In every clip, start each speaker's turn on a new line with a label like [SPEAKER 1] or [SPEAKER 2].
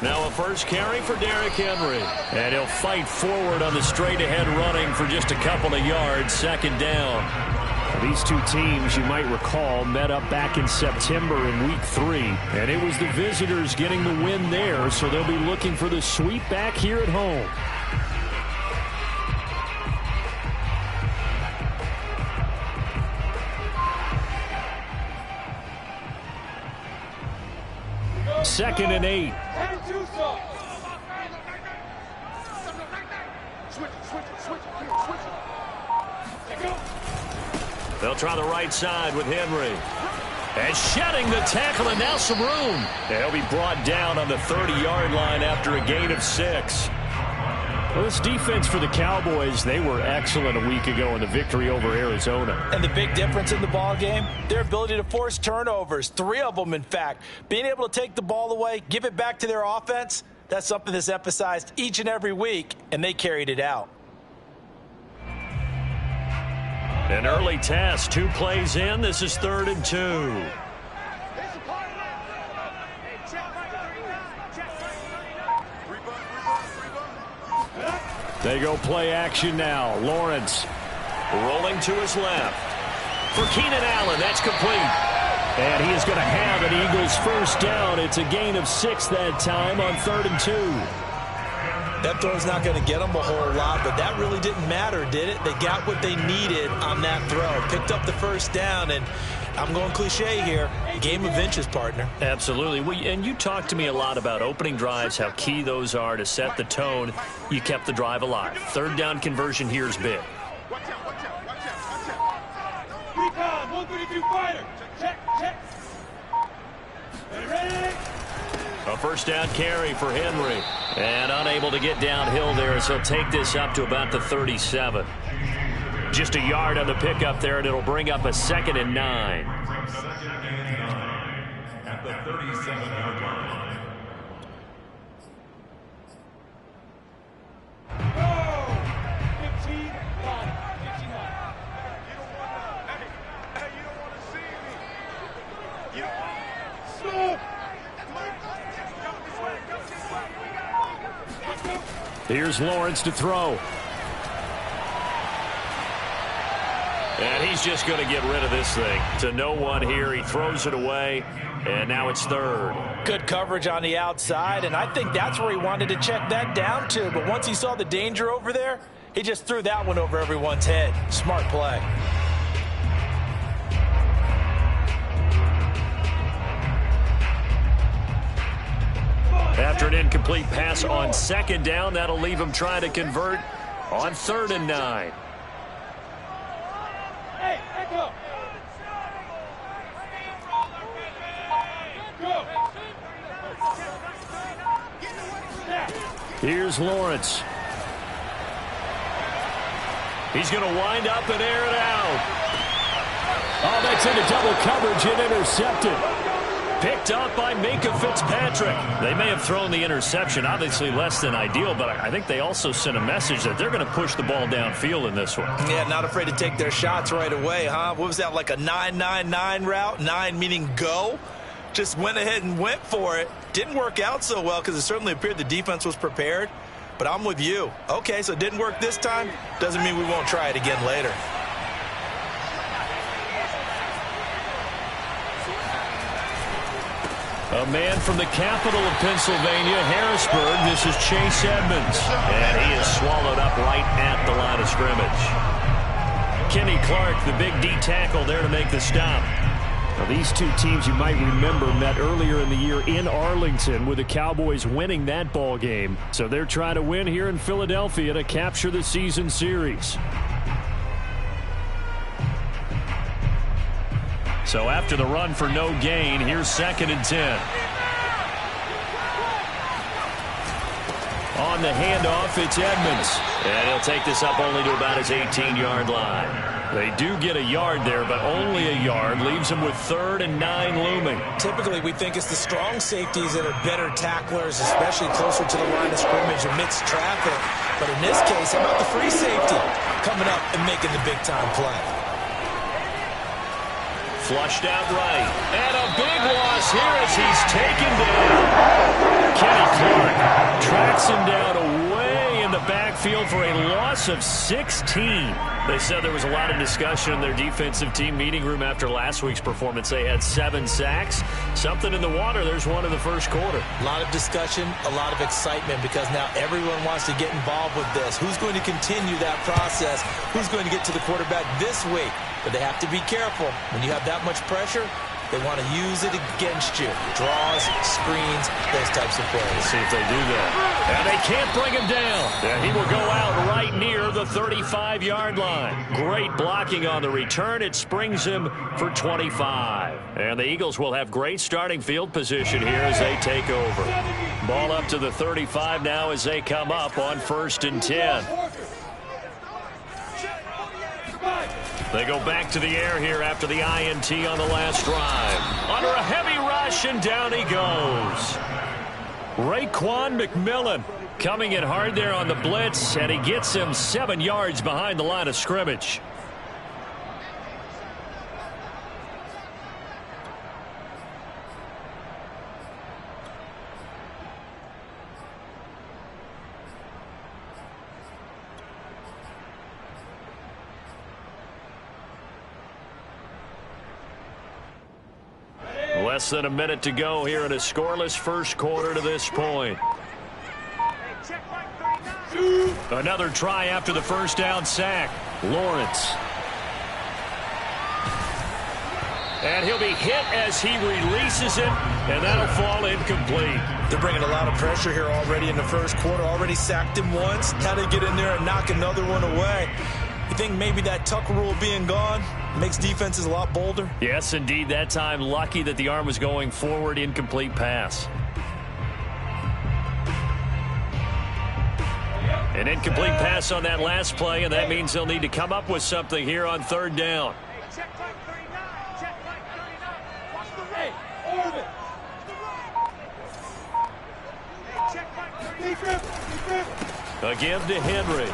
[SPEAKER 1] Now a first carry for Derrick Henry. And he'll fight forward on the straight-ahead running for just a couple of yards. Second down.
[SPEAKER 2] These two teams, you might recall, met up back in September in Week 3. And it was the visitors getting the win there, so they'll be looking for the sweep back here at home. Second and 8.
[SPEAKER 1] They'll try the right side with Henry. And shedding the tackle, and now some room. They'll be brought down on the 30-yard line after a gain of 6.
[SPEAKER 2] Well, this defense for the Cowboys, they were excellent a week ago in the victory over Arizona.
[SPEAKER 3] And the big difference in the ball game, their ability to force turnovers, 3 of them, in fact. Being able to take the ball away, give it back to their offense, that's something that's emphasized each and every week, and they carried it out.
[SPEAKER 1] An early test, 2 plays in. This is 3rd and 2.
[SPEAKER 2] They go play action now. Lawrence
[SPEAKER 1] rolling to his left. For Keenan Allen, that's complete.
[SPEAKER 2] And he is going to have an Eagles first down. It's a gain of 6 that time on 3rd and 2.
[SPEAKER 3] That throw's not going to get them a whole lot, but that really didn't matter, did it? They got what they needed on that throw. Picked up the first down, and I'm going cliche here. Game of inches, partner.
[SPEAKER 1] Absolutely. And you talked to me a lot about opening drives, how key those are to set the tone. You kept the drive alive. 3rd down conversion here is big.
[SPEAKER 4] Watch out, watch out, watch out, watch out. Recon, 132 fighter. Check, check. Ready?
[SPEAKER 1] A first down carry for Henry. And unable to get downhill there, so he'll take this up to about the 37. Just a yard on the pickup there, and it'll bring up a 2nd and 9.
[SPEAKER 4] At the 37-yard line. Go! 15, 5, 59. Hey, you don't want to see me. You don't want to...
[SPEAKER 2] Here's Lawrence to throw.
[SPEAKER 1] And he's just going to get rid of this thing. To no one here. He throws it away, and now it's 3rd.
[SPEAKER 3] Good coverage on the outside, and I think that's where he wanted to check that down to. But once he saw the danger over there, he just threw that one over everyone's head. Smart play.
[SPEAKER 1] After an incomplete pass on 2nd down, that'll leave him trying to convert on 3rd and 9.
[SPEAKER 4] Hey, echo. Go.
[SPEAKER 2] Here's Lawrence.
[SPEAKER 1] He's going to wind up and air it out.
[SPEAKER 2] Oh, that's into double coverage and intercepted.
[SPEAKER 1] Picked up by Minka Fitzpatrick. They may have thrown the interception, obviously less than ideal, but I think they also sent a message that they're going to push the ball downfield in this one.
[SPEAKER 3] Yeah, not afraid to take their shots right away, huh? What was that, like a 9-9-9 route? 9 meaning go? Just went ahead and went for it. Didn't work out so well because it certainly appeared the defense was prepared. But I'm with you. Okay, so it didn't work this time. Doesn't mean we won't try it again later.
[SPEAKER 1] A man from the capital of Pennsylvania, Harrisburg. This is Chase Edmonds. And he is swallowed up right at the line of scrimmage. Kenny Clark, the big D tackle there to make the stop.
[SPEAKER 2] Now, these two teams, you might remember, met earlier in the year in Arlington with the Cowboys winning that ball game. So they're trying to win here in Philadelphia to capture the season series.
[SPEAKER 1] So after the run for no gain, here's 2nd and 10. On the handoff, it's Edmonds. And he'll take this up only to about his 18-yard line. They do get a yard there, but only a yard. Leaves them with 3rd and 9 looming.
[SPEAKER 3] Typically, we think it's the strong safeties that are better tacklers, especially closer to the line of scrimmage amidst traffic. But in this case, how about the free safety coming up and making the big-time play?
[SPEAKER 1] Flushed out right. And a big loss here as he's taken down. Kenny Clark
[SPEAKER 2] field for a loss of 16. They said there was a lot of discussion in their defensive team meeting room after last week's performance. They had 7 sacks. Something in the water. There's one in the first quarter.
[SPEAKER 3] A lot of discussion, a lot of excitement, because now everyone wants to get involved with this. Who's going to continue that process? Who's going to get to the quarterback this week? But they have to be careful. When you have that much pressure, they want to use it against you. Draws, screens, those types of plays.
[SPEAKER 2] Let's see if they do that. And they can't bring him down. And he will go out right near the 35-yard line. Great blocking on the return. It springs him for 25. And the Eagles will have great starting field position here as they take over. Ball up to the 35 now as they come up on 1st and 10. They go back to the air here after the INT on the last drive. Under a heavy rush, and down he goes. Raekwon McMillan coming in hard there on the blitz, and he gets him 7 yards behind the line of scrimmage. Less than a minute to go here in a scoreless first quarter to this point. Another try after the first down sack. Lawrence. And he'll be hit as he releases it, and that'll fall incomplete.
[SPEAKER 3] They're bringing a lot of pressure here already in the first quarter. Already sacked him once. How to get in there and knock another one away. You think maybe that tuck rule being gone makes defenses a lot bolder?
[SPEAKER 2] Yes, indeed. That time, lucky that the arm was going forward. Incomplete pass. An incomplete pass on that last play, and that means they'll need to come up with something here on 3rd down. A give to Henry.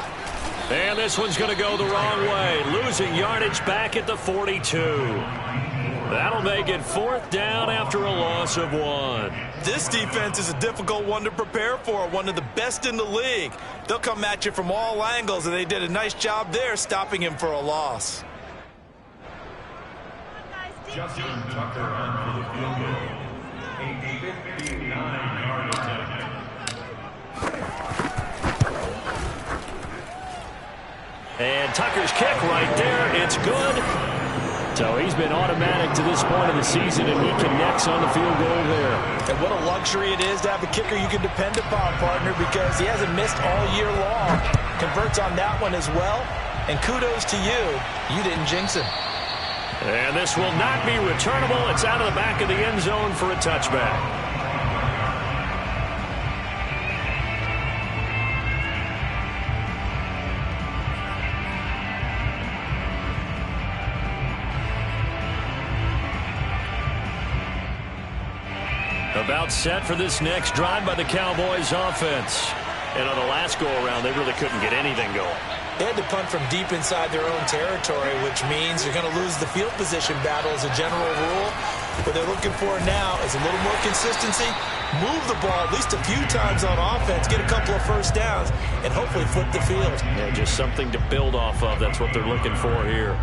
[SPEAKER 2] And this one's going to go the wrong way. Losing yardage back at the 42. That'll make it 4th down after a loss of 1.
[SPEAKER 3] This defense is a difficult one to prepare for. One of the best in the league. They'll come at you from all angles, and they did a nice job there stopping him for a loss.
[SPEAKER 4] Justin Tucker on for the field goal. A 59-yard attempt.
[SPEAKER 2] And Tucker's kick right there. It's good. So he's been automatic to this point of the season, and he connects on the field goal there.
[SPEAKER 3] And what a luxury it is to have a kicker you can depend upon, partner, because he hasn't missed all year long. Converts on that one as well. And kudos to you. You didn't jinx him.
[SPEAKER 2] And this will not be returnable. It's out of the back of the end zone for a touchback. About set for this next drive by the Cowboys offense. And on the last go-around, they really couldn't get anything going.
[SPEAKER 3] They had to punt from deep inside their own territory, which means they're going to lose the field position battle as a general rule. What they're looking for now is a little more consistency, move the ball at least a few times on offense, get a couple of first downs, and hopefully flip the field.
[SPEAKER 2] Yeah, just something to build off of. That's what they're looking for here.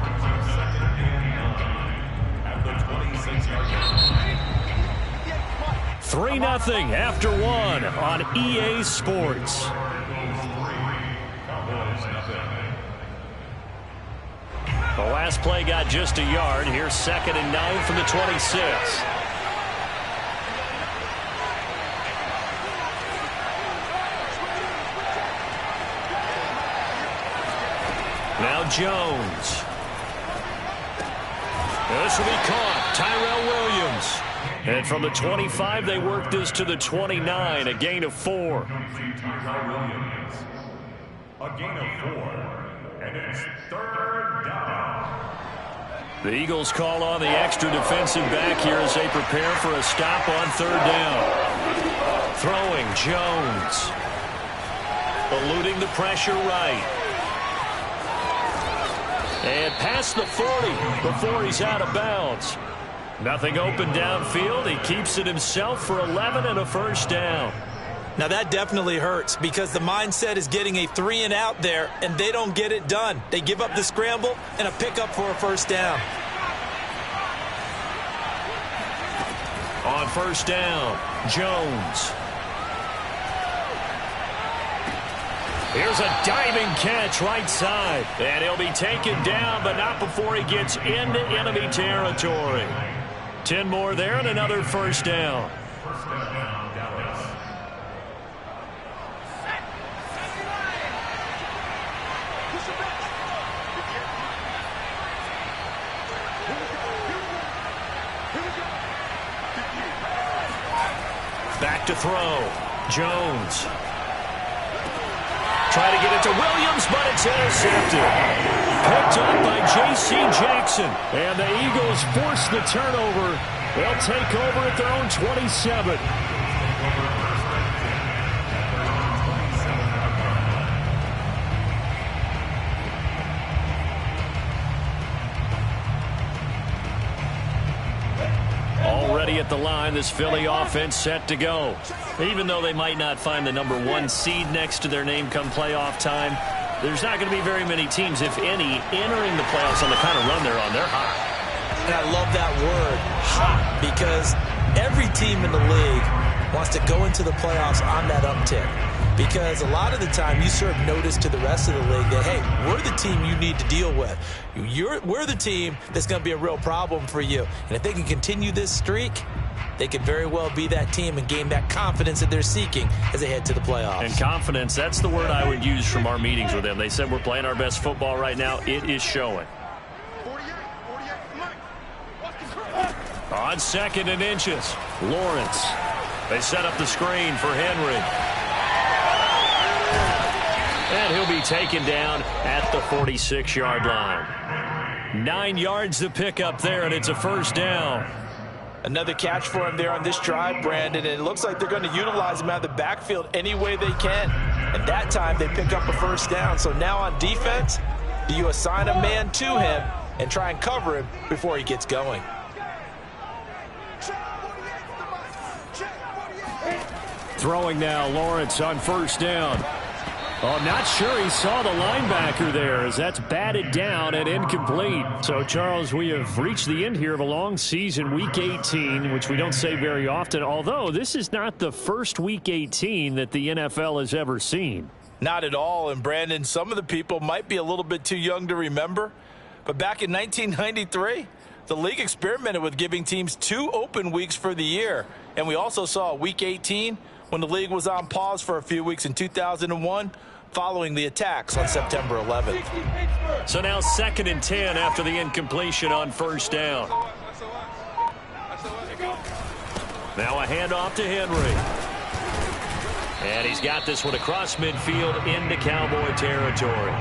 [SPEAKER 2] 3-0 after 1 on EA Sports. The last play got just a yard. Here's 2nd and 9 from the 26. Now Jones. This will be caught. Tyrell Williams. And from the 25, they work this to the 29, a gain of 4.
[SPEAKER 4] A gain of 4, and it's 3rd down.
[SPEAKER 2] The Eagles call on the extra defensive back here as they prepare for a stop on 3rd down. Throwing Jones. Eluding the pressure right. And past the 40 before he's out of bounds. Nothing open downfield. He keeps it himself for 11 and a first down.
[SPEAKER 3] Now that definitely hurts because the mindset is getting a 3-and-out there, and they don't get it done. They give up the scramble and a pickup for a first down.
[SPEAKER 1] On first down, Jones. Here's a diving catch right side. And he'll be taken down, but not before he gets into enemy territory. 10 more there and another first down. Back to throw. Jones. Try to get it to Williams, but it's intercepted. Picked up by J.C. Jackson. And the Eagles force the turnover. They'll take over at their own 27. Already at the line, this Philly offense set to go. Even though they might not find the #1 seed next to their name come playoff time, there's not going to be very many teams, if any, entering the playoffs on the kind of run they're on. They're hot.
[SPEAKER 3] And I love that word, hot, because every team in the league wants to go into the playoffs on that uptick. Because a lot of the time you serve notice to the rest of the league that, hey, we're the team you need to deal with. We're the team that's going to be a real problem for you. And if they can continue this streak, they could very well be that team and gain that confidence that they're seeking as they head to the playoffs.
[SPEAKER 1] And confidence, that's the word I would use from our meetings with them. They said we're playing our best football right now. It is showing. On 2nd and inches, Lawrence. They set up the screen for Henry. And he'll be taken down at the 46-yard line. 9 yards to pick up there, and it's a first down.
[SPEAKER 3] Another catch for him there on this drive, Brandon, and it looks like they're going to utilize him out of the backfield any way they can. And that time they pick up a first down. So now on defense, do you assign a man to him and try and cover him before he gets going?
[SPEAKER 1] Throwing now, Lawrence on first down. Oh, not sure he saw the linebacker there as that's batted down and incomplete. So, Charles, we have reached the end here of a long season, Week 18, which we don't say very often, although this is not the first Week 18 that the NFL has ever seen.
[SPEAKER 3] Not at all, and Brandon, some of the people might be a little bit too young to remember, but back in 1993, the league experimented with giving teams 2 open weeks for the year, and we also saw Week 18 when the league was on pause for a few weeks in 2001 following the attacks on September 11th.
[SPEAKER 1] So now 2nd and 10 after the incompletion on first down. Now a handoff to Henry. And he's got this one across midfield into Cowboy territory.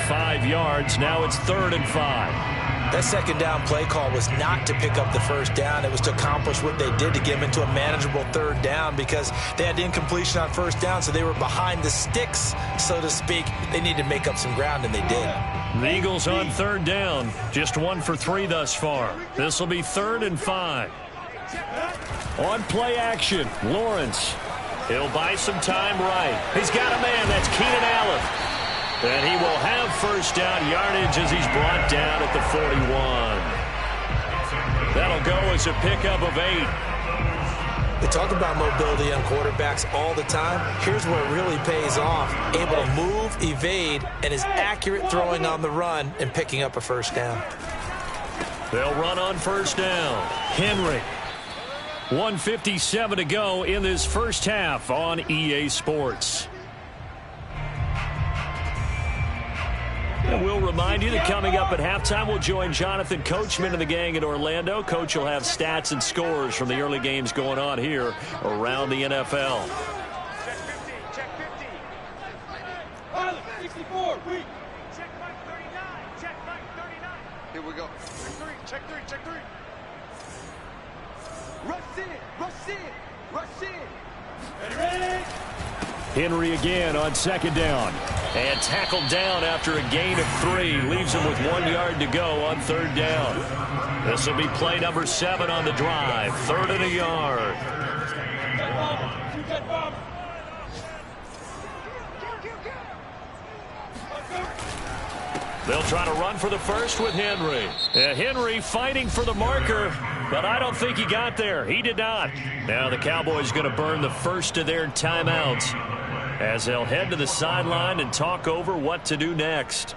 [SPEAKER 1] 5 yards, now it's 3rd and 5.
[SPEAKER 3] That second down play call was not to pick up the first down. It was to accomplish what they did to get them into a manageable 3rd down because they had the incompletion on first down, so they were behind the sticks, so to speak. They needed to make up some ground, and they did.
[SPEAKER 1] The Eagles on 3rd down. Just 1 for 3 thus far. This will be 3rd and 5. On play action, Lawrence. He'll buy some time right. He's got a man. That's Keenan Allen. And he will have first down yardage as he's brought down at the 41. That'll go as a pickup of 8.
[SPEAKER 3] They talk about mobility on quarterbacks all the time. Here's where it really pays off. Able to move, evade, and is accurate throwing on the run and picking up a first down.
[SPEAKER 1] They'll run on first down. Henry. 1:57 to go in this first half on EA Sports. And we'll remind you that coming up at halftime, we'll join Jonathan Coachman and the gang in Orlando. Coach will have stats and scores from the early games going on here around the NFL.
[SPEAKER 4] Check 50, check 50. Pilot, 64, weak. Check Mike 39, check Mike 39. Here we go. Check 3, check 3. Rush in, rush in, rush in. Ready?
[SPEAKER 1] Henry again on 2nd down. And tackled down after a gain of 3. Leaves him with 1 yard to go on 3rd down. This will be play number 7 on the drive. 3rd and a yard. They'll try to run for the first with Henry. Henry fighting for the marker, but I don't think he got there. He did not. Now the Cowboys going to burn the first of their timeouts as they'll head to the sideline and talk over what to do next.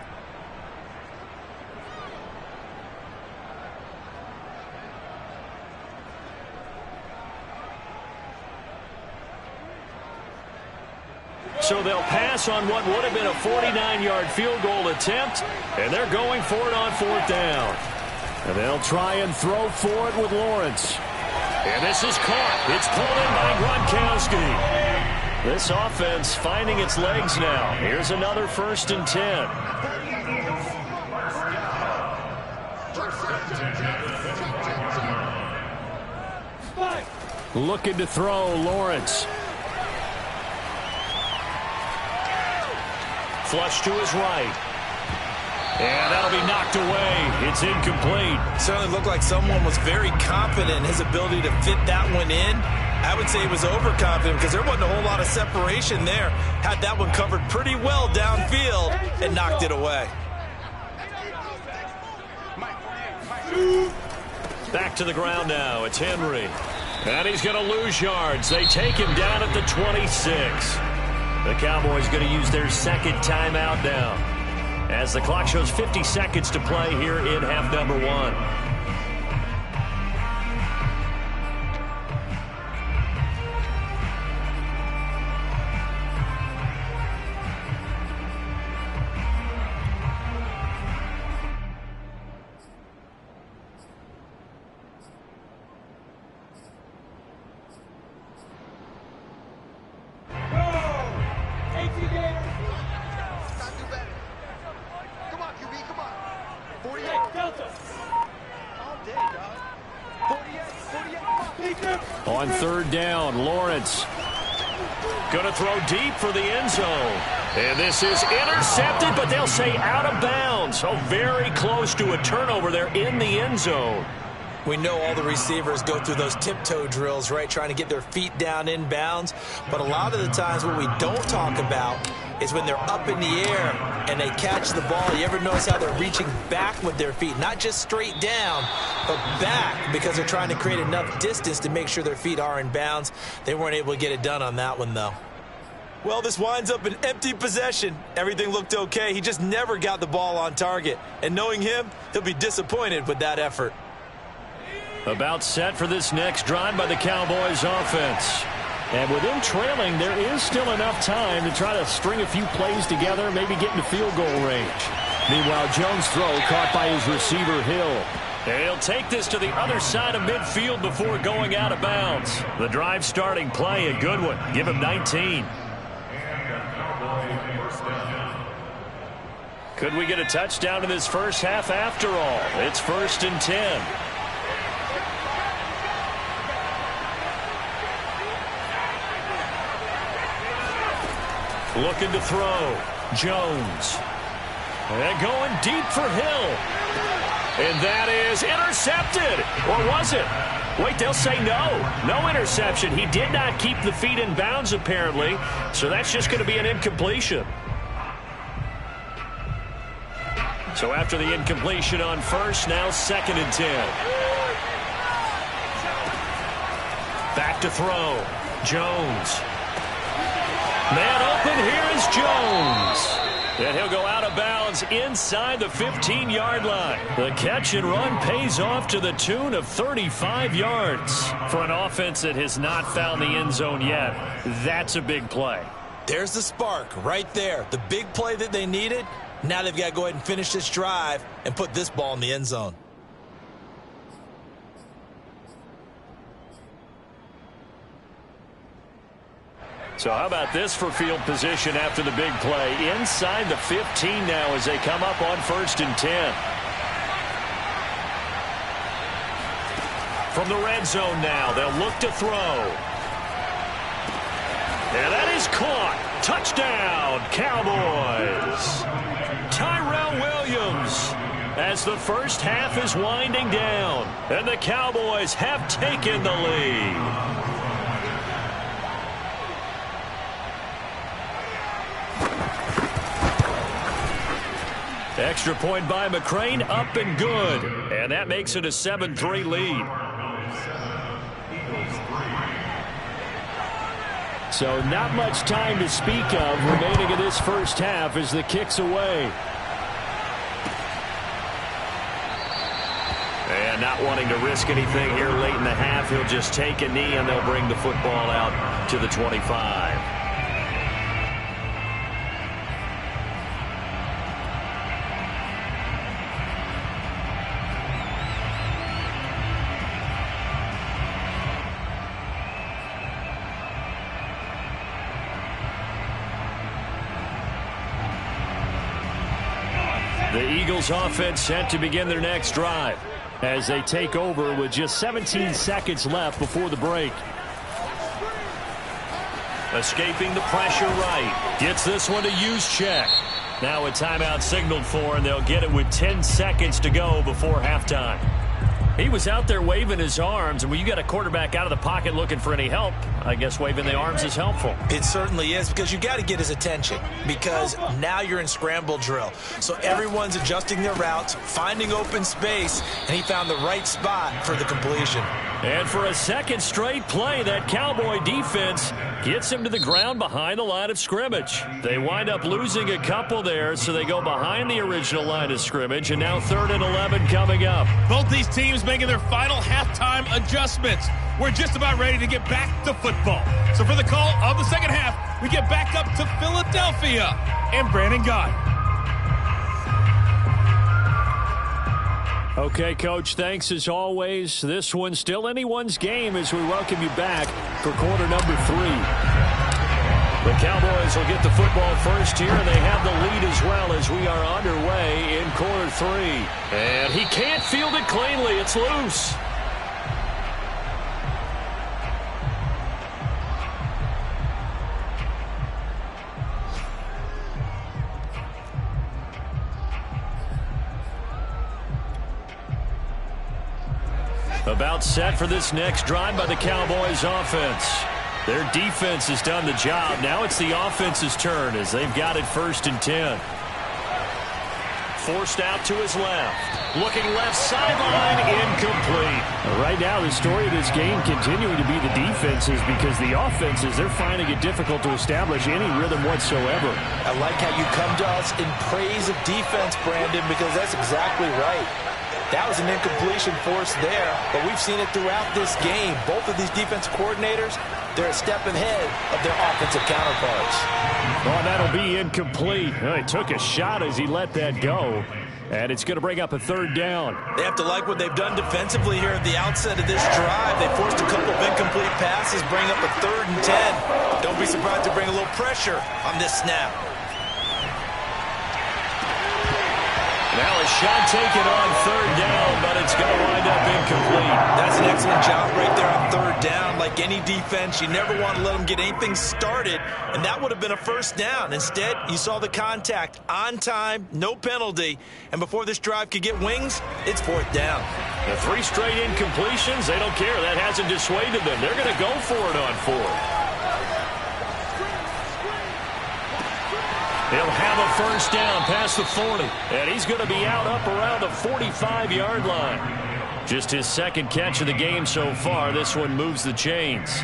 [SPEAKER 1] So they'll pass on what would have been a 49-yard field goal attempt, and they're going for it on fourth down. And they'll try and throw for it with Lawrence. And this is caught. It's pulled in by Gronkowski. This offense finding its legs now. Here's another 1st and 10. Looking to throw, Lawrence. Flush to his right. And that'll be knocked away. It's incomplete.
[SPEAKER 3] Certainly looked like someone was very confident in his ability to fit that one in. I would say he was overconfident because there wasn't a whole lot of separation there. Had that one covered pretty well downfield and knocked it away.
[SPEAKER 1] Back to the ground now. It's Henry. And he's going to lose yards. They take him down at the 26. The Cowboys going to use their second timeout now, as the clock shows 50 seconds to play here in half number 1. On third down, Lawrence going to throw deep for the end zone. And this is intercepted, but they'll say out of bounds. So very close to a turnover there in the end zone.
[SPEAKER 3] We know all the receivers go through those tiptoe drills, right, trying to get their feet down in bounds. But a lot of the times what we don't talk about is when they're up in the air and they catch the ball. You ever notice how they're reaching back with their feet? Not just straight down, but back, because they're trying to create enough distance to make sure their feet are in bounds. They weren't able to get it done on that one, though. Well, this winds up an empty possession. Everything looked okay. He just never got the ball on target. And knowing him, he'll be disappointed with that effort.
[SPEAKER 1] About set for this next drive by the Cowboys offense. And with them trailing, there is still enough time to try to string a few plays together, maybe get into field goal range. Meanwhile, Jones' throw caught by his receiver, Hill. And he'll take this to the other side of midfield before going out of bounds. The drive starting play, a good one. Give him 19. Could we get a touchdown in this first half after all? It's 1st and 10. Looking to throw. Jones. And going deep for Hill. And that is intercepted. Or was it? Wait, they'll say no. No interception. He did not keep the feet in bounds, apparently. So that's just going to be an incompletion. So after the incompletion on first, now 2nd and 10. Back to throw. Jones. Man open, here is Jones. And he'll go out of bounds inside the 15-yard line. The catch and run pays off to the tune of 35 yards. For an offense that has not found the end zone yet, that's a big play.
[SPEAKER 3] There's the spark right there. The big play that they needed. Now they've got to go ahead and finish this drive and put this ball in the end zone.
[SPEAKER 1] So how about this for field position after the big play? Inside the 15 now as they come up on 1st and 10. From the red zone now, they'll look to throw. And that is caught. Touchdown, Cowboys. Tyrell Williams, as the first half is winding down, and the Cowboys have taken the lead. Extra point by McCrane, up and good. And that makes it a 7-3 lead. So not much time to speak of remaining in this first half as the kick's away. And not wanting to risk anything here late in the half, he'll just take a knee and they'll bring the football out to the 25. The Eagles offense set to begin their next drive as they take over with just 17 seconds left before the break. Escaping the pressure right. Gets this one to use check. Now a timeout signaled for, and they'll get it with 10 seconds to go before halftime. He was out there waving his arms, and when you got a quarterback out of the pocket looking for any help, I guess waving the arms is helpful.
[SPEAKER 3] It certainly is, because you got to get his attention, because now you're in scramble drill. So everyone's adjusting their routes, finding open space, and he found the right spot for the completion.
[SPEAKER 1] And for a second straight play, that Cowboy defense gets him to the ground behind the line of scrimmage. They wind up losing a couple there, so they go behind the original line of scrimmage, and now 3rd and 11 coming up.
[SPEAKER 5] Both these teams making their final halftime adjustments. We're just about ready to get back to football. So for the call of the second half, we get back up to Philadelphia and Brandon Guy.
[SPEAKER 1] Okay, Coach, thanks as always. This one's still anyone's game as we welcome you back for quarter number 3. The Cowboys will get the football first here, and they have the lead as well as we are underway in quarter 3. And he can't field it cleanly. It's loose. About set for this next drive by the Cowboys offense. Their defense has done the job. Now it's the offense's turn as they've got it 1st and 10. Forced out to his left. Looking left sideline, incomplete.
[SPEAKER 2] Right now, the story of this game continuing to be the defenses, because the offenses, they're finding it difficult to establish any rhythm whatsoever.
[SPEAKER 3] I like how you come to us in praise of defense, Brandon, because that's exactly right. That was an incompletion forced there, but we've seen it throughout this game. Both of these defense coordinators, they're a step ahead of their offensive counterparts.
[SPEAKER 2] Oh, that'll be incomplete. He took a shot as he let that go, and it's going to bring up a 3rd down.
[SPEAKER 3] They have to like what they've done defensively here at the outset of this drive. They forced a couple of incomplete passes, bring up a 3rd and 10. Don't be surprised to bring a little pressure on this snap.
[SPEAKER 1] Now a shot taken on 3rd down, but it's going to wind up incomplete.
[SPEAKER 3] That's an excellent job right there on 3rd down. Like any defense, you never want to let them get anything started, and that would have been a 1st down. Instead, you saw the contact on time, no penalty, and before this drive could get wings, it's 4th down.
[SPEAKER 1] The 3 straight incompletions, they don't care. That hasn't dissuaded them. They're going to go for it on 4th. He'll have a 1st down past the 40, and he's going to be out up around the 45-yard line. Just his 2nd catch of the game so far. This one moves the chains.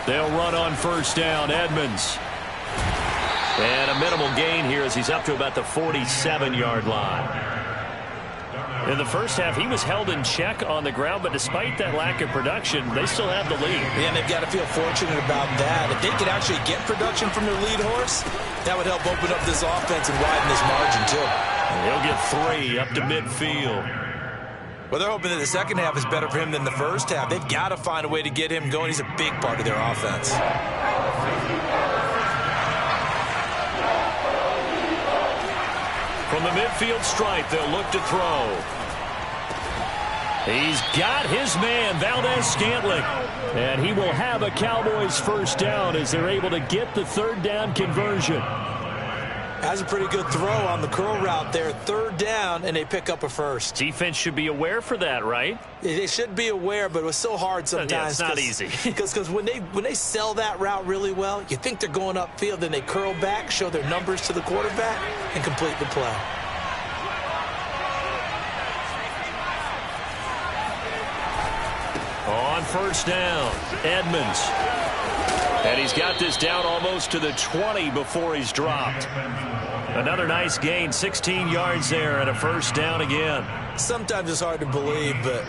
[SPEAKER 1] They'll run on 1st down. Edmonds. And a minimal gain here as he's up to about the 47-yard line. In the first half, he was held in check on the ground, but despite that lack of production, they still have the lead.
[SPEAKER 3] Yeah, and they've got to feel fortunate about that. If they could actually get production from their lead horse, that would help open up this offense and widen this margin, too.
[SPEAKER 1] And he'll get 3 up to midfield.
[SPEAKER 3] Well, they're hoping that the second half is better for him than the first half. They've got to find a way to get him going. He's a big part of their offense.
[SPEAKER 1] From the midfield stripe, they'll look to throw. He's got his man, Valdez-Scantling. And he will have a Cowboys 1st down as they're able to get the 3rd down conversion.
[SPEAKER 3] 3rd That's a pretty good throw on the curl route there. 3rd down, and they pick up a first.
[SPEAKER 1] Defense should be aware for that, right?
[SPEAKER 3] They should be aware, but it was so hard sometimes.
[SPEAKER 1] Yeah, it's not easy.
[SPEAKER 3] Because when they sell that route really well, you think they're going upfield, then they curl back, show their numbers to the quarterback, and complete the play.
[SPEAKER 1] On 1st down, Edmonds. And he's got this down almost to the 20 before he's dropped. Another nice gain, 16 yards there, and a 1st down again.
[SPEAKER 3] Sometimes it's hard to believe, but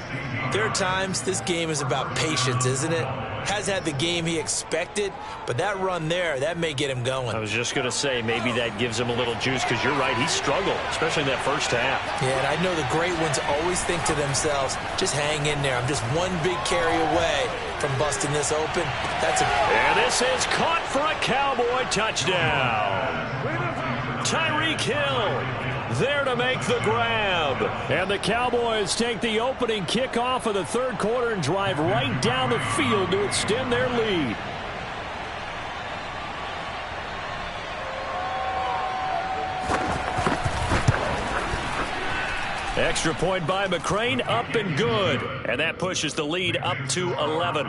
[SPEAKER 3] there are times this game is about patience, isn't it? Hasn't had the game he expected, but that run there, that may get him going.
[SPEAKER 1] I was just going to say, maybe that gives him a little juice, because you're right, he struggled, especially in that 1st half.
[SPEAKER 3] Yeah, and I know the great ones always think to themselves, just hang in there. I'm just one big carry away from busting this open.
[SPEAKER 1] And this is caught for a Cowboy touchdown. Tyreek Hill there to make the grab. And the Cowboys take the opening kickoff of the 3rd quarter and drive right down the field to extend their lead. Extra point by McCrane, up and good. And that pushes the lead up to 11.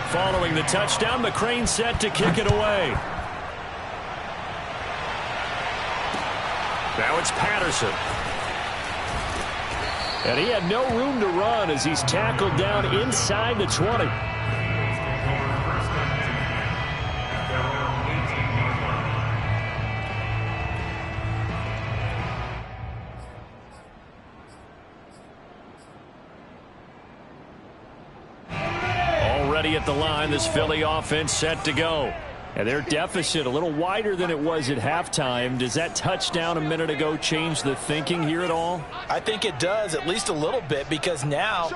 [SPEAKER 1] Following the touchdown, McCrane set to kick it away. Now it's Patterson. And he had no room to run as he's tackled down inside the 20. At the line, this Philly offense set to go. And their deficit a little wider than it was at halftime. Does that touchdown a minute ago change the thinking here at all?
[SPEAKER 3] I think it does, at least a little bit, because now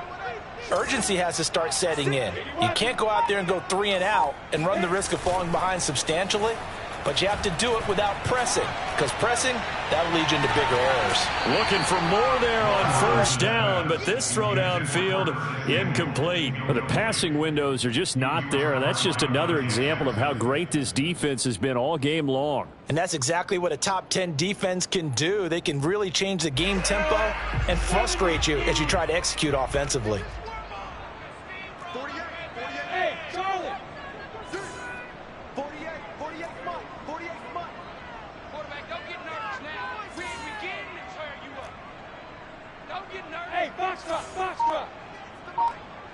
[SPEAKER 3] urgency has to start setting in. You can't go out there and go 3 and out and run the risk of falling behind substantially, but you have to do it without pressing, because pressing, that will lead you into bigger errors.
[SPEAKER 1] Looking for more there on 1st down, but this throw downfield incomplete. The passing windows are just not there, and that's just another example of how great this defense has been all game long.
[SPEAKER 3] And that's exactly what a top 10 defense can do. They can really change the game tempo and frustrate you as you try to execute offensively.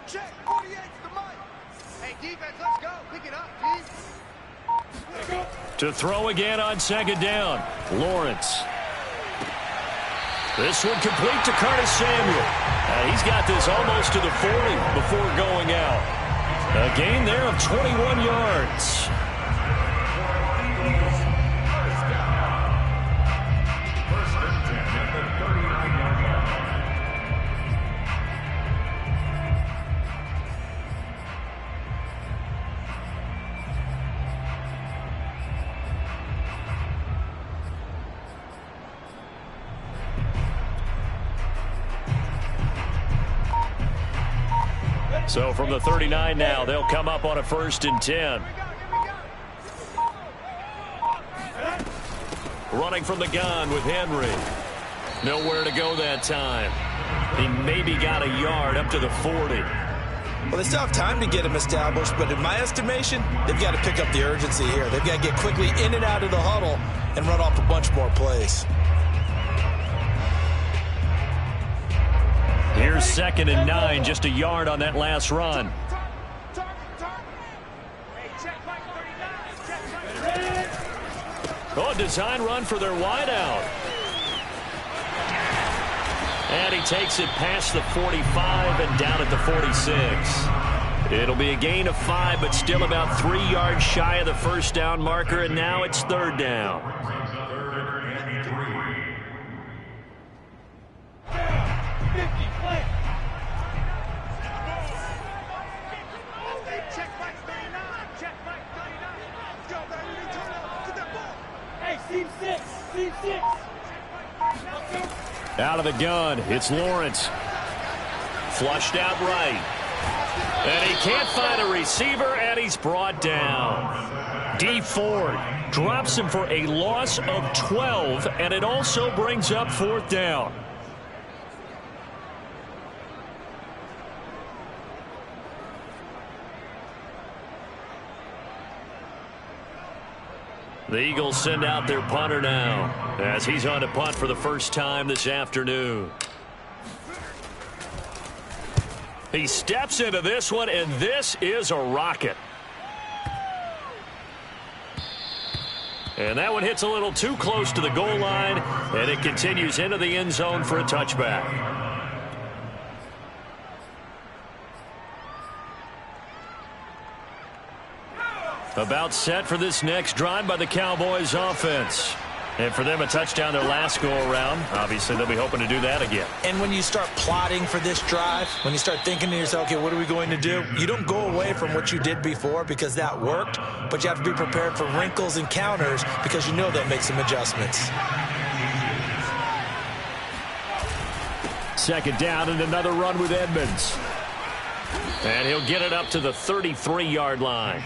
[SPEAKER 4] Check, 48's the mic. Hey, defense, let's go. Pick it up, team.
[SPEAKER 1] To throw again on 2nd down, Lawrence. This one complete to Curtis Samuel. He's got this almost to the 40 before going out. A gain there of 21 yards. So from the 39 now, they'll come up on a 1st and 10. Running from the gun with Henry. Nowhere to go that time. He maybe got a yard up to the 40.
[SPEAKER 3] Well, they still have time to get him established, but in my estimation, they've got to pick up the urgency here. They've got to get quickly in and out of the huddle and run off a bunch more plays.
[SPEAKER 1] Here's 2nd and 9, just a yard on that last run. Oh, design run for their wideout. And he takes it past the 45 and down at the 46. It'll be a gain of 5, but still about 3 yards shy of the 1st down marker, and now it's 3rd down. Out of the gun, it's Lawrence. Flushed out right.
[SPEAKER 2] And he can't find a receiver, and he's brought down. D. Ford drops him for a loss of 12, and it also brings up 4th down. The Eagles send out their punter now as he's on to punt for the first time this afternoon. He steps into this one, and this is a rocket. And that one hits a little too close to the goal line, and it continues into the end zone for a touchback. About set for this next drive by the Cowboys offense. And for them, a touchdown their last go-around. Obviously, they'll be hoping to do that again.
[SPEAKER 3] And when you start plotting for this drive, when you start thinking to yourself, okay, what are we going to do? You don't go away from what you did before because that worked, but you have to be prepared for wrinkles and counters because you know they'll make some adjustments.
[SPEAKER 2] Second down and another run with Edmonds. And he'll get it up to the 33-yard line.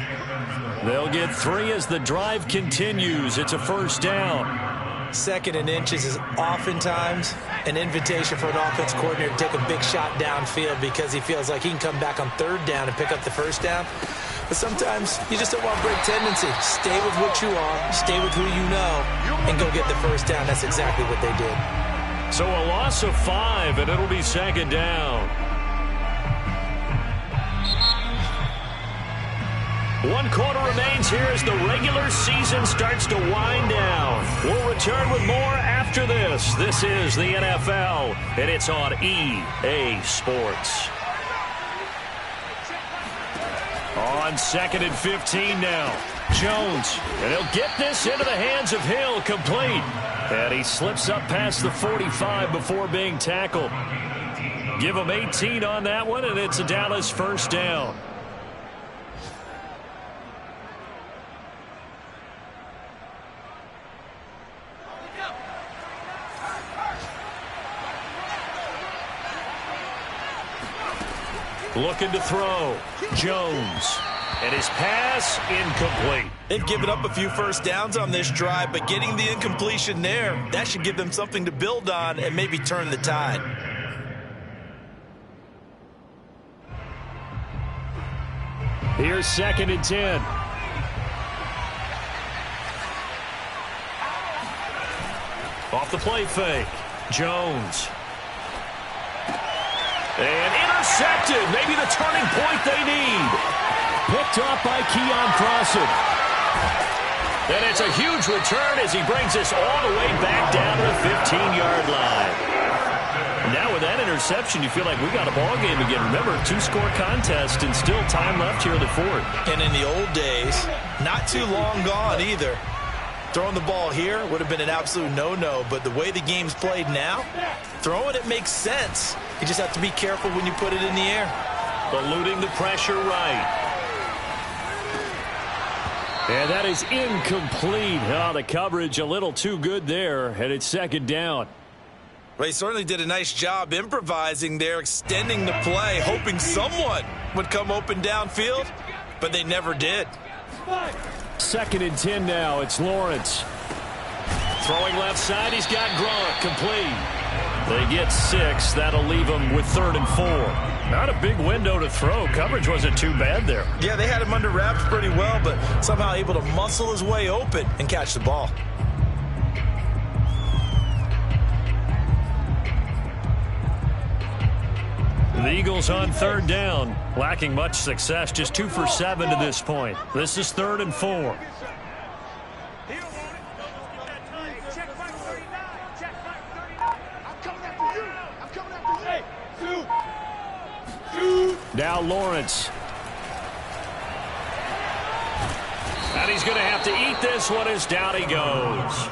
[SPEAKER 2] They'll get 3 as the drive continues. It's a first down.
[SPEAKER 3] 2nd and inches is oftentimes an invitation for an offense coordinator to take a big shot downfield because he feels like he can come back on 3rd down and pick up the first down. But sometimes you just don't want to break tendency. Stay with what you are, stay with who you know, and go get the first down. That's exactly what they did.
[SPEAKER 2] So a loss of 5, and it'll be 2nd down. 1 quarter remains here as the regular season starts to wind down. We'll return with more after this. This is the NFL, and it's on EA Sports. On 2nd and 15 now. Jones, and he'll get this into the hands of Hill, complete. And he slips up past the 45 before being tackled. Give him 18 on that one, and it's a Dallas first down. Looking to throw. Jones. And his pass incomplete.
[SPEAKER 3] They've given up a few first downs on this drive, but getting the incompletion there, that should give them something to build on and maybe turn the tide.
[SPEAKER 2] Here's 2nd and 10. Off the play fake. Jones. And intercepted. Maybe the turning point they need. Picked off by Keon Crossen. And it's a huge return as he brings us all the way back down to the 15-yard line. Now with that interception, you feel like we got a ball game again. Remember, 2-score contest and still time left here in the 4th.
[SPEAKER 3] And in the old days, not too long gone either. Throwing the ball here would have been an absolute no-no, but the way the game's played now, throwing it makes sense. You just have to be careful when you put it in the air.
[SPEAKER 2] Eluding the pressure right. And that is incomplete. Oh, the coverage a little too good there, and it's 2nd down.
[SPEAKER 3] Well, he certainly did a nice job improvising there, extending the play, hoping someone would come open downfield, but they never did.
[SPEAKER 2] 2nd and 10 now. It's Lawrence. Throwing left side. He's got Gronk complete. They get 6. That'll leave them with 3rd and 4. Not a big window to throw. Coverage wasn't too bad there.
[SPEAKER 3] Yeah, they had him under wraps pretty well, but somehow able to muscle his way open and catch the ball.
[SPEAKER 2] The Eagles on 3rd down, lacking much success, just 2 for 7 to this point. This is 3rd and 4. Now Lawrence. And he's going to have to eat this one as down he goes.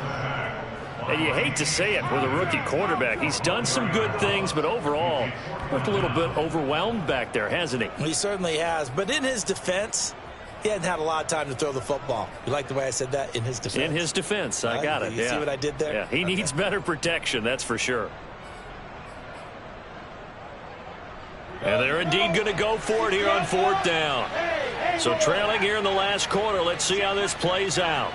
[SPEAKER 2] And you hate to say it with a rookie quarterback. He's done some good things, but overall, looked a little bit overwhelmed back there, hasn't he?
[SPEAKER 3] He certainly has. But in his defense, he hadn't had a lot of time to throw the football. You like the way I said that? In his defense.
[SPEAKER 2] In his defense. I got it.
[SPEAKER 3] You see what I did there?
[SPEAKER 2] Yeah, he needs better protection, that's for sure.
[SPEAKER 1] And they're indeed going to go for it here on 4th down. So trailing here in the last quarter. Let's see how this plays out.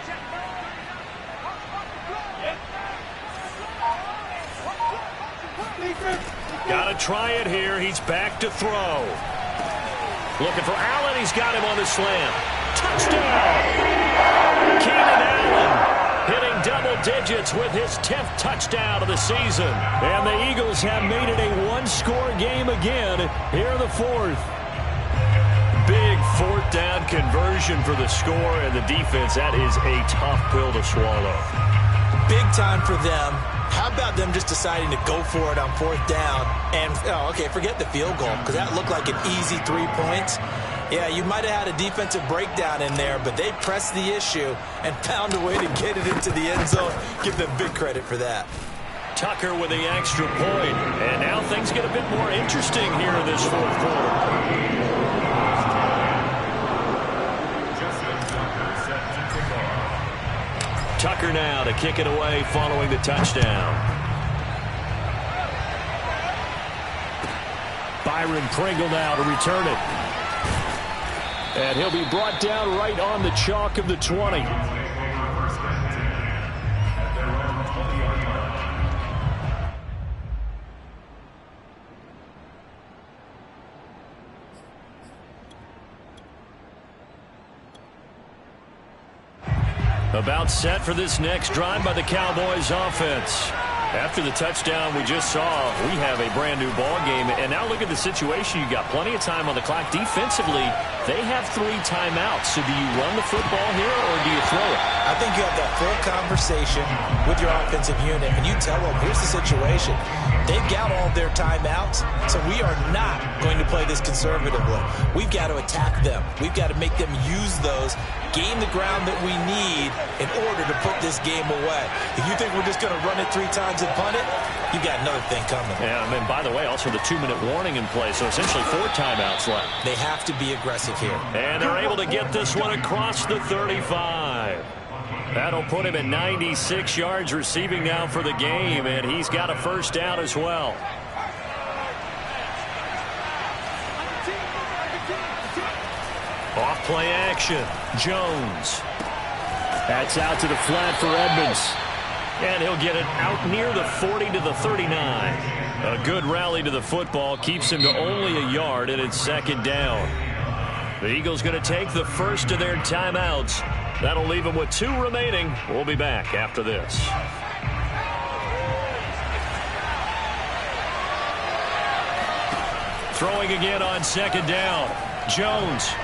[SPEAKER 1] Got to try it here. He's back to throw. Looking for Allen. He's got him on the slant. Touchdown! Keenan Allen hitting double digits with his 10th touchdown of the season. And the Eagles have made it a one-score game again here in the 4th. Big 4th down conversion for the score, and the defense, that is a tough pill to swallow.
[SPEAKER 3] Big time for them. How about them just deciding to go for it on 4th down? And, okay, forget the field goal, because that looked like an easy 3 points. Yeah, you might have had a defensive breakdown in there, but they pressed the issue and found a way to get it into the end zone. Give them big credit for that.
[SPEAKER 1] Tucker with the extra point. And now things get a bit more interesting here in this 4th quarter. Tucker now to kick it away following the touchdown. Byron Pringle now to return it. And he'll be brought down right on the chalk of the 20. About set for this next drive by the Cowboys offense. After the touchdown we just saw, we have a brand new ball game. And now look at the situation. You got plenty of time on the clock. Defensively, they have 3 timeouts. So do you run the football here or do you throw it?
[SPEAKER 3] I think you have that full conversation with your offensive unit, and you tell them, here's the situation. They've got all their timeouts, so we are not going to play this conservatively. We've got to attack them. We've got to make them use those, gain the ground that we need in order to put this game away. If you think we're just going to run it 3 times and punt it, you got another thing coming.
[SPEAKER 1] Yeah, and by the way, also the 2-minute warning in play, so essentially 4 timeouts left.
[SPEAKER 3] They have to be aggressive here.
[SPEAKER 1] And they're able to get this one across the 35. That'll put him at 96 yards receiving now for the game, and he's got a first down as well. Off play action. Jones. That's out to the flat for Edmonds. And he'll get it out near the 40 to the 39. A good rally to the football keeps him to only a yard, and it's 2nd down. The Eagles going to take the first of their timeouts. That'll leave them with 2 remaining. We'll be back after this. Throwing again on 2nd down. Jones.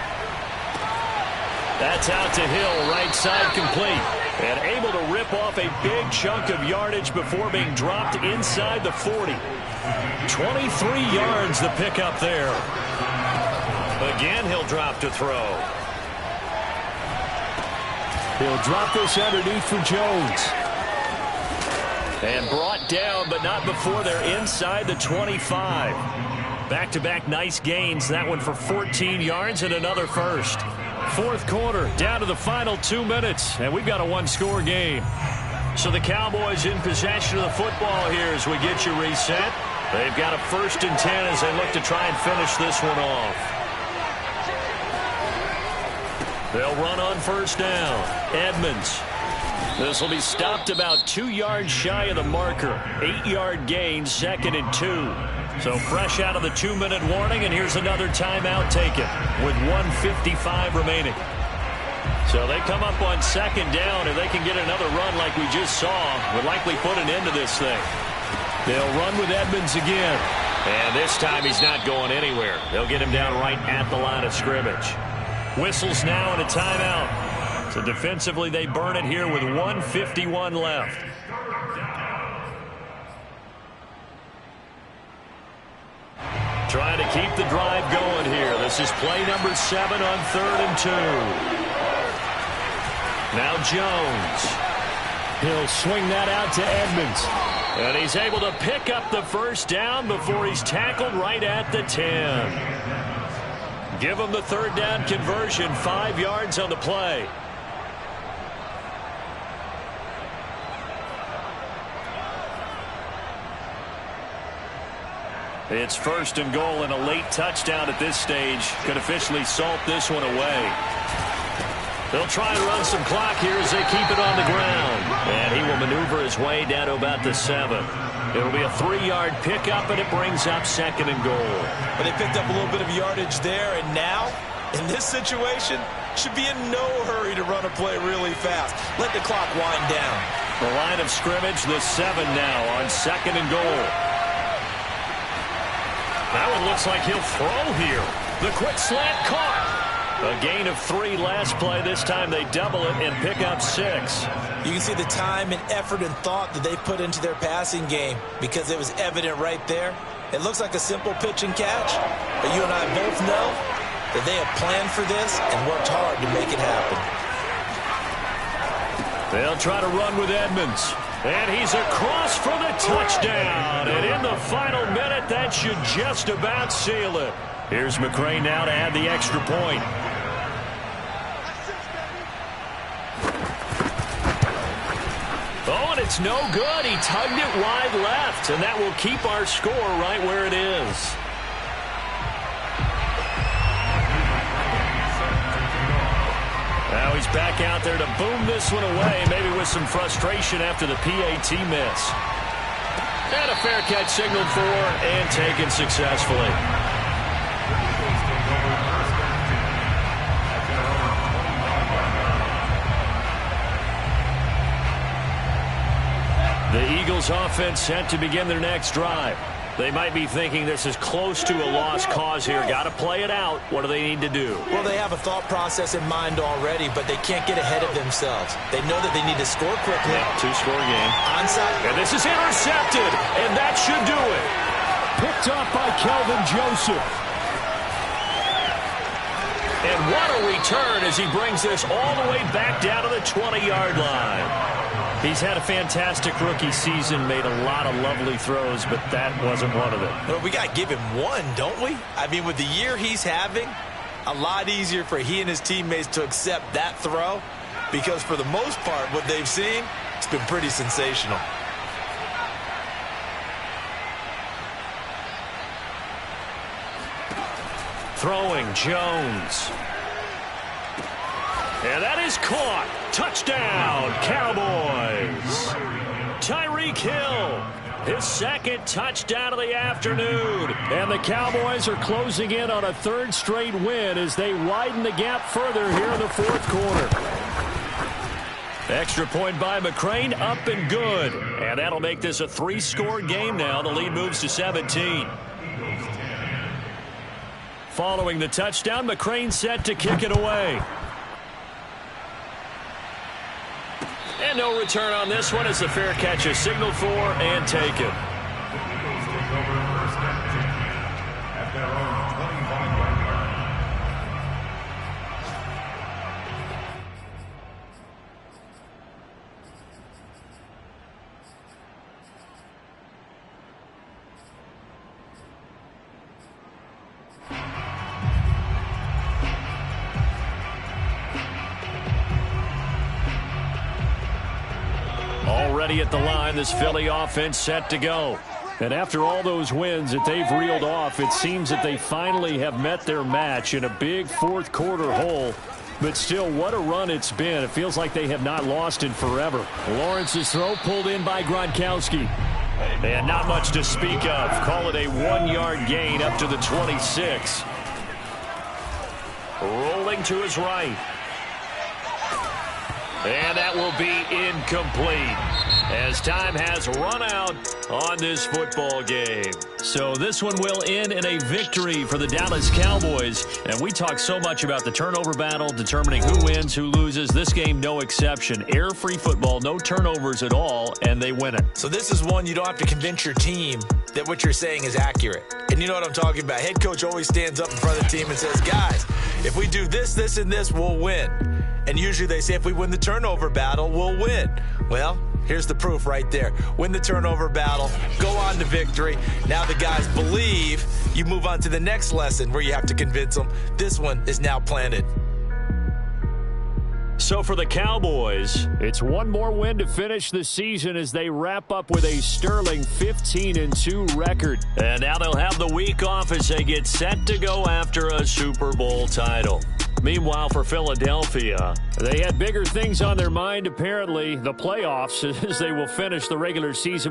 [SPEAKER 1] That's out to Hill, right side complete. And able to rip off a big chunk of yardage before being dropped inside the 40. 23 yards the pickup there. Again, he'll drop to throw. He'll drop this underneath for Jones. And brought down, but not before they're inside the 25. Back-to-back nice gains. That one for 14 yards and another first. 4th quarter, down to the final 2 minutes, and we've got a 1-score game. So the Cowboys in possession of the football here as we get you reset. They've got a 1st and 10 as they look to try and finish this one off. They'll run on 1st down. Edmonds. This will be stopped about 2 yards shy of the marker. 8-yard gain, 2nd and 2. So fresh out of the 2-minute warning, and here's another timeout taken with 1:55 remaining. So they come up on 2nd down. If they can get another run like we just saw, would likely put an end to this thing. They'll run with Edmonds again. And this time he's not going anywhere. They'll get him down right at the line of scrimmage. Whistles now and a timeout. So defensively they burn it here with 1:51 left. Trying to keep the drive going here. This is play number 7 on 3rd and 2. Now Jones. He'll swing that out to Edmonds. And he's able to pick up the first down before he's tackled right at the 10. Give him the 3rd down conversion. 5 yards on the play. It's 1st and goal, and a late touchdown at this stage could officially salt this one away. They'll try and run some clock here as they keep it on the ground. And he will maneuver his way down to about the 7. It'll be a 3-yard pickup, and it brings up 2nd and goal.
[SPEAKER 3] But they picked up a little bit of yardage there, and now, in this situation, should be in no hurry to run a play really fast. Let the clock wind down.
[SPEAKER 1] The line of scrimmage, the 7 now on 2nd and goal. That one looks like he'll throw here. The quick slant caught. A gain of 3 last play. This time they double it and pick up 6.
[SPEAKER 3] You can see the time and effort and thought that they put into their passing game because it was evident right there. It looks like a simple pitch and catch, but you and I both know that they have planned for this and worked hard to make it happen.
[SPEAKER 1] They'll try to run with Edmonds. And he's across for the touchdown. And in the final minute, that should just about seal it. Here's McCray now to add the extra point. Oh, and it's no good. He tugged it wide left, and that will keep our score right where it is. Now he's back out there to boom this one away, maybe with some frustration after the PAT miss. And a fair catch signaled for and taken successfully. The Eagles offense set to begin their next drive. They might be thinking this is close to a lost cause here. Got to play it out. What do they need to do?
[SPEAKER 3] Well, they have a thought process in mind already, but they can't get ahead of themselves. They know that they need to score quickly.
[SPEAKER 1] Yeah, 2-score game.
[SPEAKER 3] Onside.
[SPEAKER 1] And this is intercepted, and that should do it. Picked up by Kelvin Joseph. And what a return as he brings this all the way back down to the 20-yard line. He's had a fantastic rookie season, made a lot of lovely throws, but that wasn't one of them.
[SPEAKER 3] Well, we got to give him one, don't we? I mean, with the year he's having, a lot easier for he and his teammates to accept that throw because for the most part, what they've seen, it's been pretty sensational.
[SPEAKER 1] Throwing Jones. And that is caught. Touchdown, Cowboys. Tyreek Hill, his 2nd touchdown of the afternoon. And the Cowboys are closing in on a 3rd straight win as they widen the gap further here in the 4th quarter. Extra point by McCrane, up and good. And that'll make this a 3-score game now. The lead moves to 17. Following the touchdown, McCrane set to kick it away. And no return on this one as the fair catch is signaled for and taken. Already at the line, this Philly offense set to go. And after all those wins that they've reeled off, it seems that they finally have met their match in a big 4th quarter hole. But still, what a run it's been. It feels like they have not lost in forever. Lawrence's throw pulled in by Gronkowski. And not much to speak of. Call it a 1-yard gain up to the 26. Rolling to his right. And that will be incomplete as time has run out on this football game. So this one will end in a victory for the Dallas Cowboys. And we talk so much about the turnover battle, determining who wins, who loses. This game, no exception. Air-free football, no turnovers at all, and they win it.
[SPEAKER 3] So this is one you don't have to convince your team that what you're saying is accurate. And you know what I'm talking about. Head coach always stands up in front of the team and says, guys, if we do this, this, and this, we'll win. And usually they say if we win the turnover battle, we'll win. Well, here's the proof right there. Win the turnover battle, go on to victory. Now the guys believe. You move on to the next lesson where you have to convince them. This one is now planted.
[SPEAKER 1] So for the Cowboys, it's one more win to finish the season as they wrap up with a sterling 15-2 record. And now they'll have the week off as they get set to go after a Super Bowl title. Meanwhile, for Philadelphia, they had bigger things on their mind, apparently, the playoffs, as they will finish the regular season